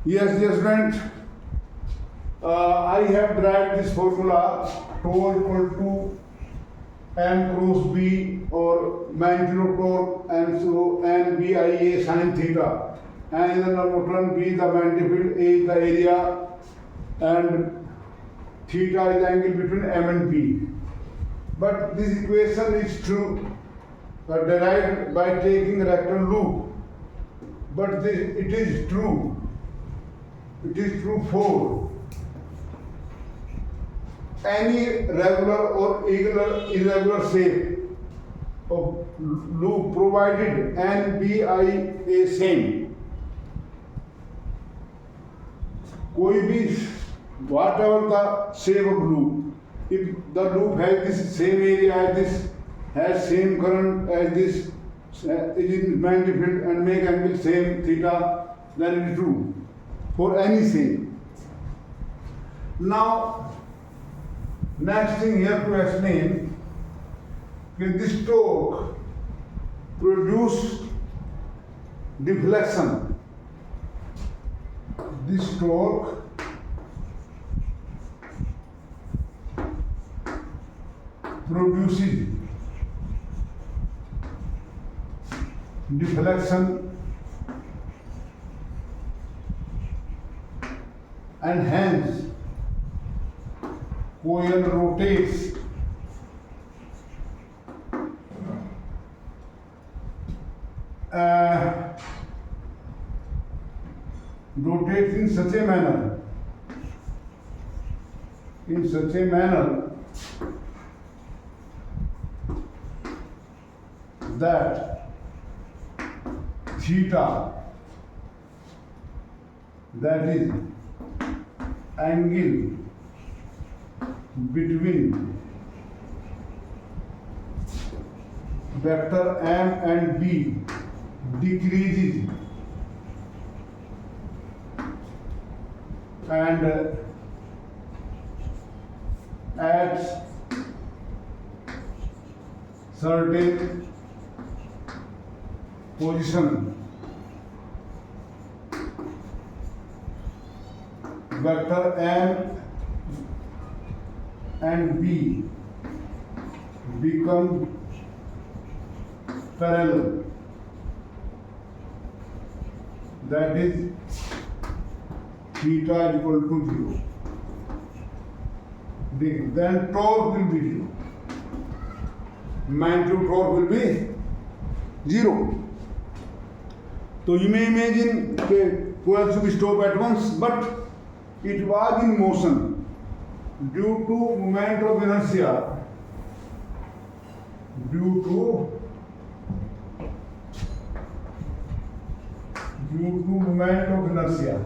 Yes, friends. I have derived this formula tau equal to m cross b or magnitude of torque and so n BIA sin theta. And in the normal B the magnetic field, A is the area, and theta is the angle between M and B. But this equation is true, derived by taking rectal loop. But it is true. It is true for any regular or irregular shape of loop provided N, B, I is same. कोई भी whatever the shape of loop, if the loop has this same area as this, has same current as this, is in magnetic field and make angle same theta, then it is true for any shape. Now, next thing here to explain, this torque produce deflection. This torque produces deflection and hence coil rotates in such a manner that theta, that is angle between vector M and B decreases and at certain position vector M and B become parallel, that is theta is equal to 0. Then torque will be 0. Magnitude torque will be 0. So you may imagine the coil should be stopped at once, but it was in motion due to moment of inertia. Due to moment of inertia.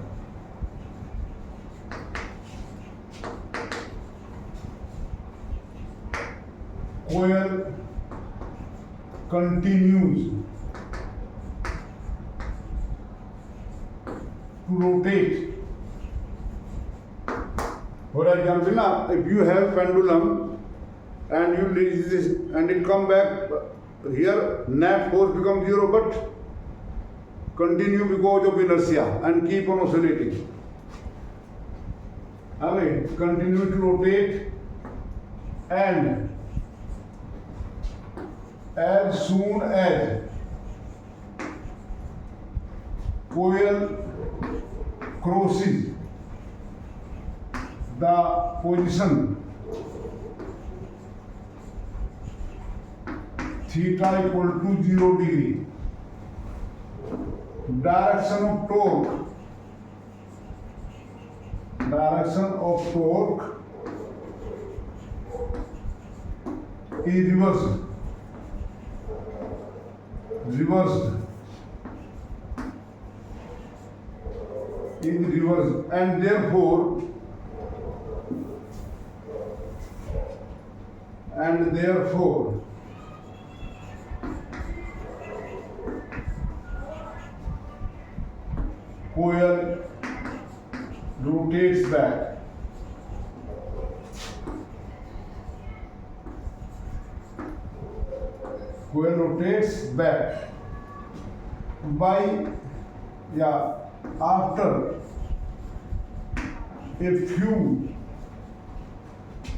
Coil continues to rotate. For example, now if you have pendulum and you release this and it come back here, net force becomes 0, but continue because of inertia and keep on oscillating. I mean, continue to rotate, and as soon as coil crosses the position theta equal to 0 degree, direction of torque is reversed, and therefore coil rotates back. Coil rotates back by after a few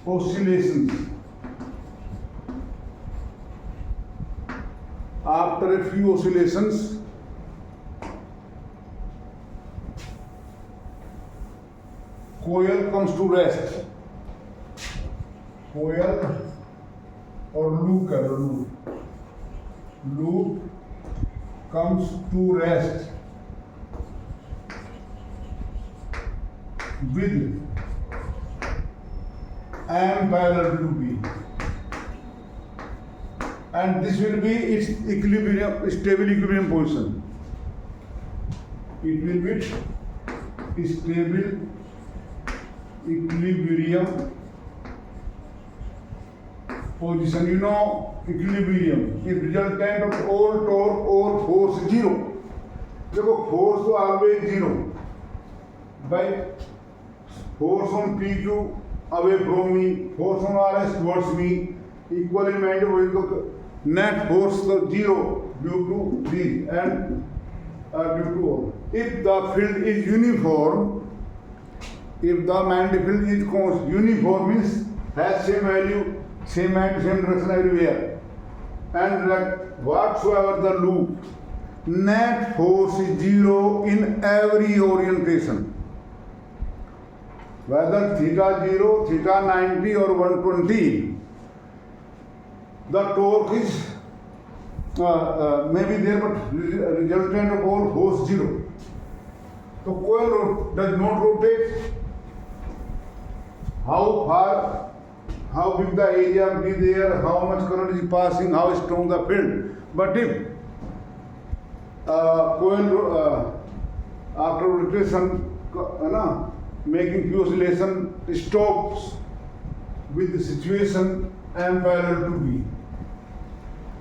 oscillations. After a few oscillations, coil comes to rest. Coil or loop कह लो, loop comes to rest with M parallel to B, and this will be its equilibrium, stable equilibrium position. It will be stable equilibrium position. You know equilibrium is resultant of all torque or force zero. देखो force तो always zero. By force on P2 away from me, force on RS towards me, equal in mind with the net force तो zero due to this and due to all. If the field is uniform, if the magnetic field is uniform means has same value, same and same direction everywhere, and whatsoever the loop, net force is zero in every orientation. Whether theta 0, theta 90 or 120, the torque is may be there, but resultant of all force zero. So coil does not rotate. How far, how big the area be there, how much current is passing, how strong the field. But if coil after rotation, making few oscillation stops with the situation M parallel to B,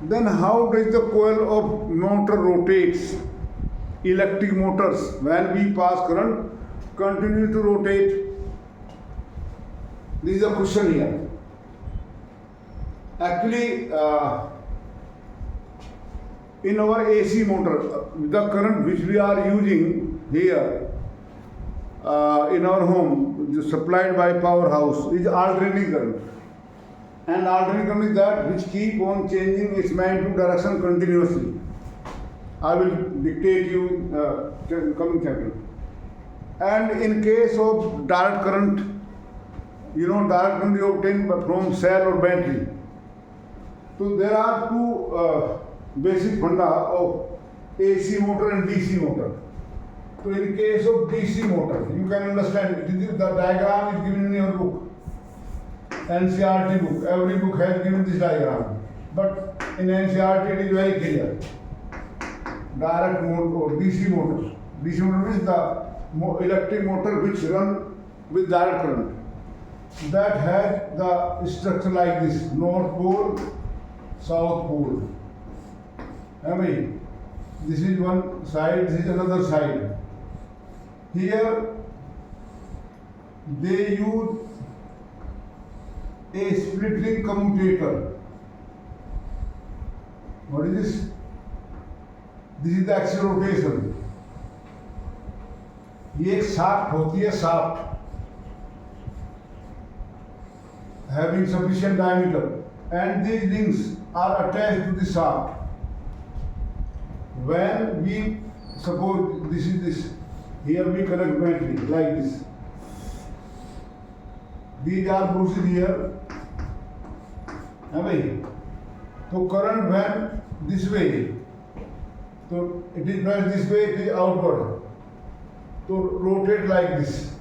then how does the coil of motor rotates? Electric motors, when we pass current, continue to rotate. This is a question here. Actually, in our AC motor, the current which we are using here in our home, supplied by powerhouse, is alternating current. And alternating current is that which keep on changing its magnitude direction continuously. I will dictate you coming chapter. And in case of direct current, you know, direct current you obtain from cell or battery. So there are two basic funda of AC motor and DC motor. So in case of DC motor, you can understand the diagram is given in your book, NCERT book. Every book has given this diagram, but in NCERT it is very clear. Direct motor or DC motor. DC motor means the electric motor which run with direct current. That has the structure like this: north pole, south pole. I mean, this is one side, this is another side. Here they use a split ring commutator. What is this? This is the axial rotation. ये एक shaft होती है, shaft having sufficient diameter, and these rings are attached to the shaft. When we suppose this is this, here we connect battery like this. These are bruised here. So current when this way, so it is pressed this way, it is outward. So rotate like this.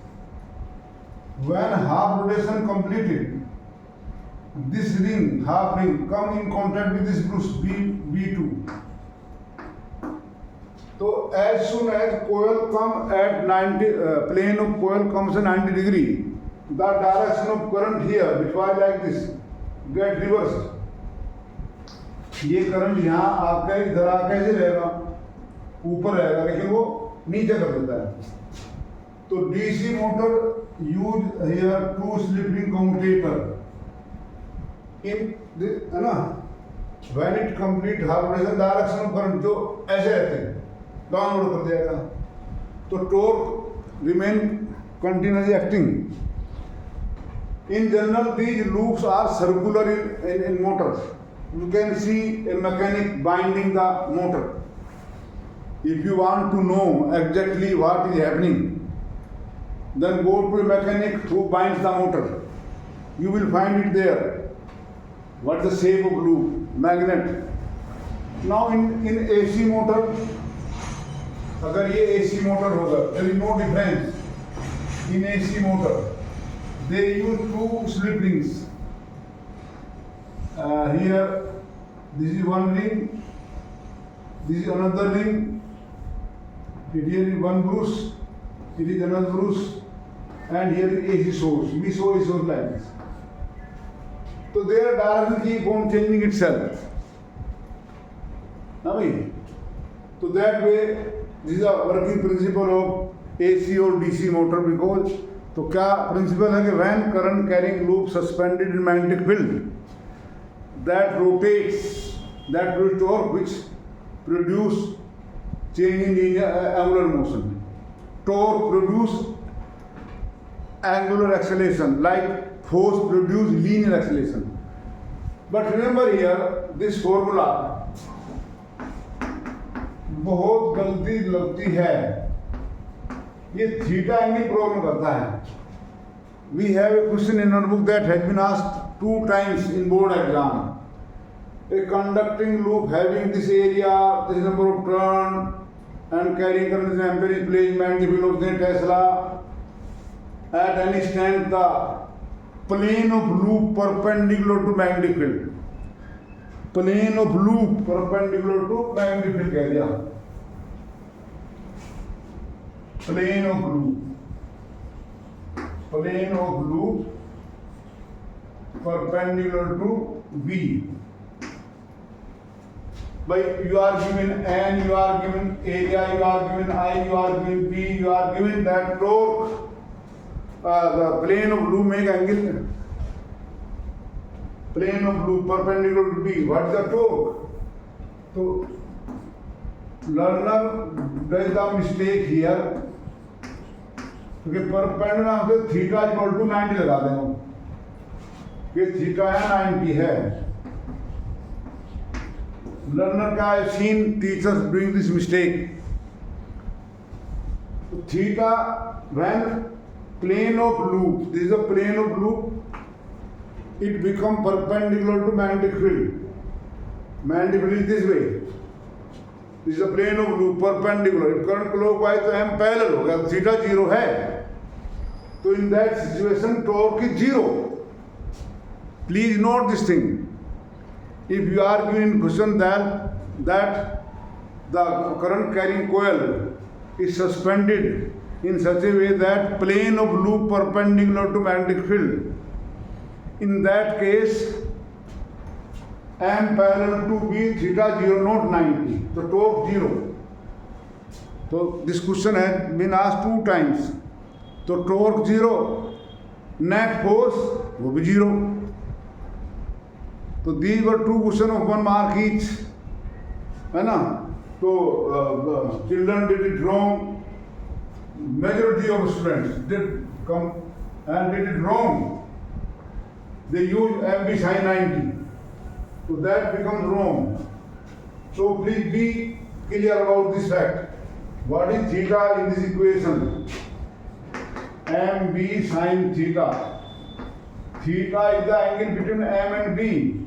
When half rotation completed, this ring, half ring, come in contact with this bruise B2. So as soon as coil come at 90, plane of coil comes at 90 degree, the direction of current here, which was like this, get reversed. ये current यहाँ आकर इधर आकर ऐसे रहेगा, ऊपर रहेगा, लेकिन वो नीचे कर देता है. तो DC motor use here two slip ring commutator. In this, है ना, when it complete half rotation, direction of current जो ऐसे रहते हैं, डाउनवर्ड कर देगा. तो torque remain continuously acting. In general, these loops are circular in motors. You can see a mechanic binding the motor. If you want to know exactly what is happening, then go to a mechanic who binds the motor. You will find it there. What is the shape of loop? Magnet. Now in AC motor, अगर ये AC motor होगा, there is no difference. In AC motor, they use two slip rings. Here, this is one ring, this is another ring. Here is one brush, it is another brush, and here is AC source. We saw AC source like this. So their direction keep on changing itself. Now, so that way, this is a working principle of AC or DC motor because तो क्या principal है कि when current carrying loop suspended in magnetic field that rotates, that produce torque which produce change in linear angular motion. Torque produce angular acceleration like force produce linear acceleration. But remember here this formula बहुत गलती लगती है. ये theta angle problem करता है. We have a question in our book that has been asked 2 times in board exam. A conducting loop having this area, this number of turn and carrying current in ampere place magnetic field of Tesla. At an instant the plane of loop perpendicular to magnetic field. Plane of loop perpendicular to magnetic field कह दिया. Plane of loop perpendicular to V. By you are given N, you are given area, you are given I, you are given B, you are given that torque. The plane of loop make angle. Plane of loop perpendicular to B. What is the torque? So learner does the mistake here. क्योंकि perpendicular हमसे theta equal to 90 लगा दें कि theta है 90 है. Learner का I have seen teachers doing this mistake. Theta when plane of loop, this is a plane of loop, it become perpendicular to magnetic field. Magnetic field is this way. This is a plane of loop perpendicular. If current clockwise तो m parallel हो गया. Theta 0 है. तो in that situation torque is 0. Please note this thing. If you are given in question that the current carrying coil is suspended in such a way that plane of loop perpendicular to magnetic field, in that case M parallel to B theta 0 not 90, so torque 0. So this question has been asked 2 times. So torque 0, net force वो भी 0. So these were 2 questions of 1 mark each, है ना? So children did it wrong. Majority of students did come and did it wrong. They use MB sin 90. So that becomes wrong. So please be clear about this fact. What is theta in this equation? MB sin theta. Theta is the angle between M and B.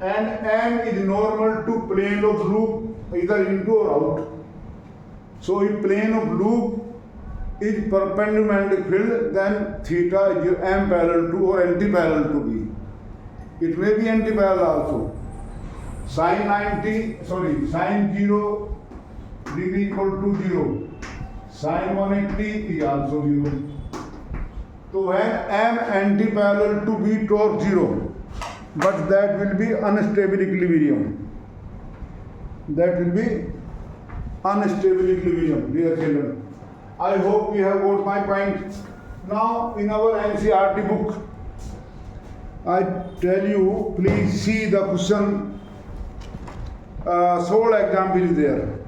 And M is normal to plane of loop either into or out. So if plane of loop is perpendicular magnetic field, then theta is M parallel to or anti-parallel to B. It may be anti-parallel also. Sin 0 degree equal to 0. Sin 180 is also 0. So when M anti-parallel to B torque 0, but that will be unstable equilibrium. That will be unstable equilibrium, dear children. I hope you have got my point. Now in our NCERT book, I tell you, please see the question. Sole example is there.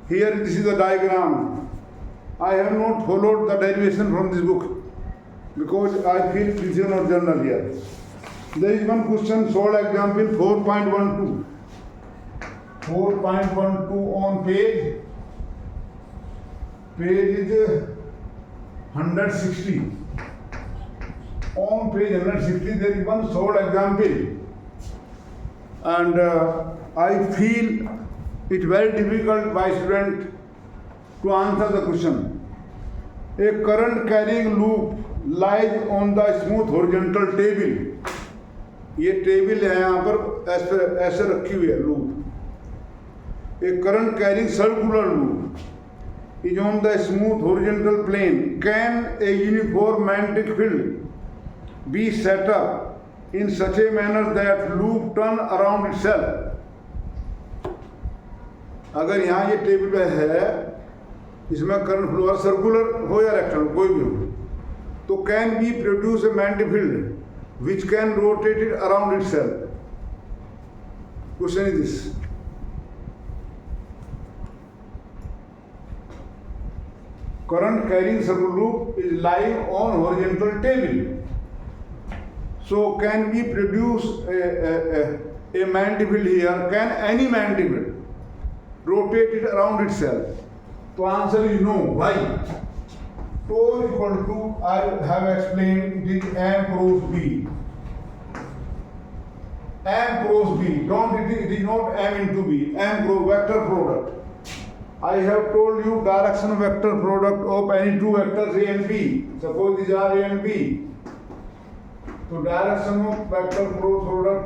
Here, this is the diagram. I have not followed the derivation from this book because I feel this is not journal here. There is one question, solve example 4.12. 4.12 on page is 160. On page 160 there is one solved example, and I feel it very difficult by student to answer the question. A current carrying loop lies on the smooth horizontal table. ये table है यहाँ पर ऐसे रखी हुई है loop. A current carrying circular loop is on the smooth horizontal plane. Can a uniform magnetic field be set up in such a manner that loop turn around itself? अगर यहाँ ये टेबल पे है, इसमें करंट फ्लो सर्कुलर हो या rectangular कोई भी हो, तो can be produce a magnetic field which can rotate it around itself. Question is this. Current carrying circular loop is lying on horizontal table. So can we produce a magnetic field here? Can any magnetic field rotate it around itself? The answer is no. Why? Tau equal to, I have explained, it is M cross B. M cross B. It is not M into B. M cross vector product. I have told you direction vector product of any two vectors A and B. Suppose these are A and B. So direction of vector cross product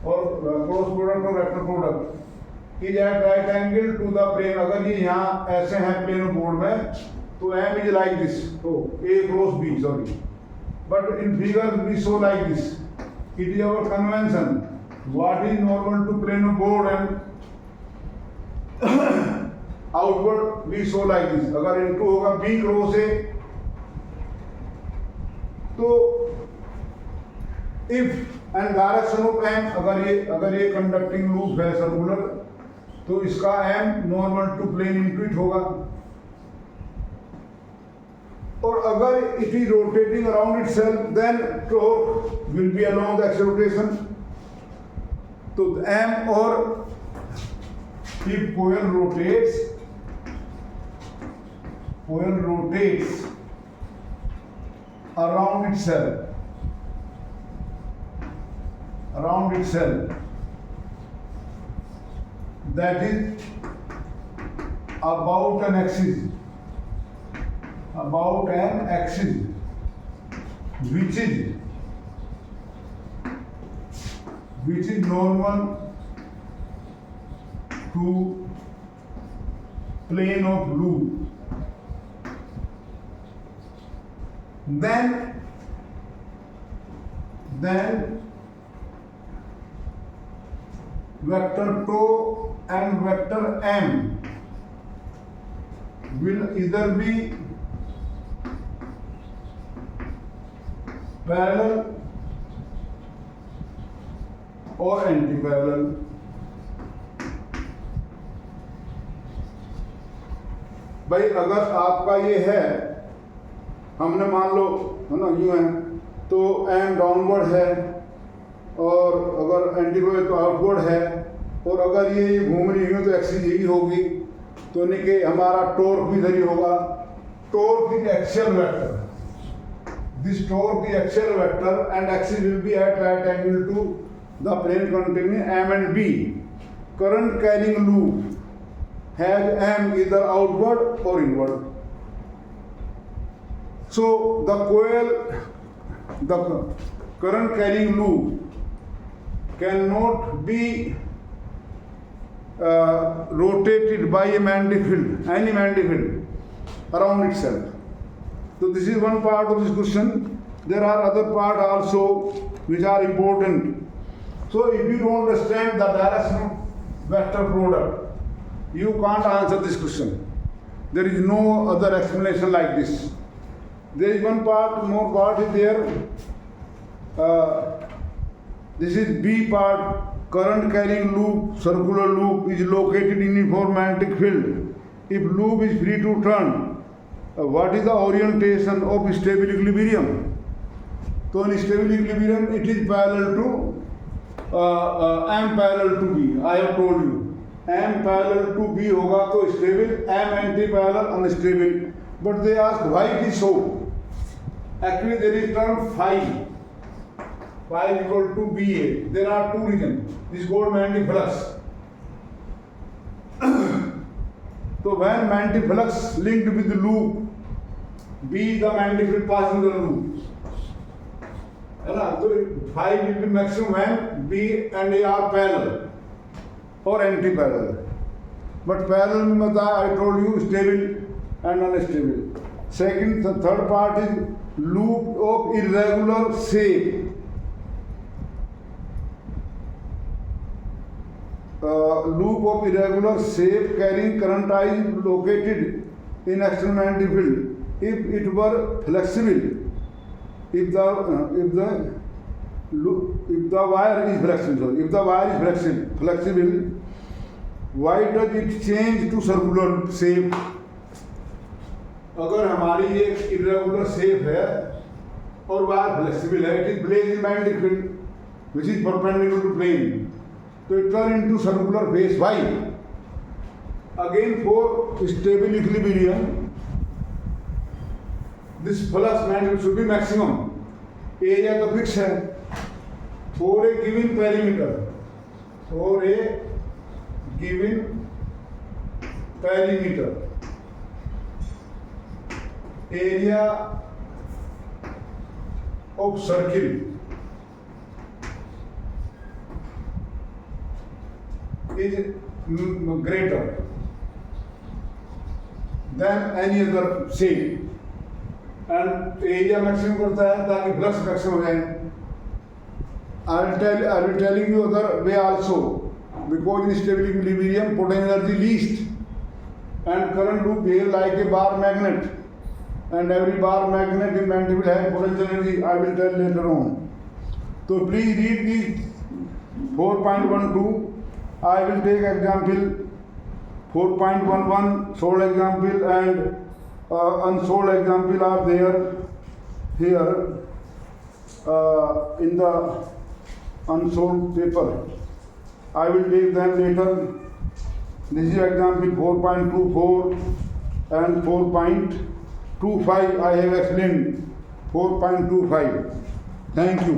or cross product or vector product is at right angle to the plane. अगर ये यहाँ ऐसे हैं plane board में, तो M is like this. Oh, A cross B, sorry. But in figure we show like this. It is our convention. What is normal to plane of board and outward we show like this. अगर इनको होगा B cross A, तो if and direction of M, अगर ये conducting loop है circular, तो इसका M normal to plane into it होगा. और अगर it is rotating around itself, then torque will be along the axis rotation. तो M और if coil rotates around itself, that is about an axis, which is normal to plane of loop, then vector tau and vector M will either be parallel or anti-parallel. भाई अगर आपका ये है, हमने मान लो है ना यूं है, तो M डाउनवर्ड है और अगर एंटी तो आउटवर्ड है, और अगर ये घूम रही है तो एक्सिस यही होगी, तो यानी कि हमारा टॉर्क भी इधर ही होगा. Torque is axial vector. This torque is axial vector and axis will be at right angle to the plane containing M and B. Current carrying loop has M either outward or inward. So the current carrying loop cannot be rotated by a magnetic field, any magnetic field around itself. So this is one part of this question. There are other parts also which are important. So if you don't understand the direction of vector product, you can't answer this question. There is no other explanation like this. There is one part, more part is there. This is B part. Current carrying loop, circular loop is located in uniform magnetic field. If loop is free to turn, what is the orientation of stable equilibrium? So in stable equilibrium, it is parallel to M parallel to B. I have told you. M parallel to B होगा तो stable, M anti-parallel unstable. But they ask why it is so. Actually, there is term phi. Phi is equal to BA. There are two reasons. This is called magnetic flux. So when magnetic flux linked with the loop, B is the magnetic field passing the loop. So phi will be maximum when B and A are parallel or anti-parallel. But parallel में बताया, I told you stable and unstable. Second, the third part is loop of irregular shape. Loop of irregular shape carrying current I is located in external magnetic field. If it were flexible, if the wire is flexible, why does it change to circular shape? अगर हमारी एक irregular shape है और wire flexible है, it is placed in magnetic field which is perpendicular to plane, so it turn into circular phase. Why? Again, for stable equilibrium, this flux magnetic should be maximum. Area का fix है. For a given perimeter, area of circle is greater than any other shape, and area maximum करता है ताकि flux maximum हो जाए. I will be telling you other way also, because in stable equilibrium potential energy least and current loop behave like a bar magnet, and every bar magnet in magnet will have potential energy. I will tell later on. So please read these 4.12. I will take example 4.11 solved example and unsolved example are there here in the unsolved paper. I will take them later. This is example 4.24 and 4.25. I have explained 4.25. Thank you.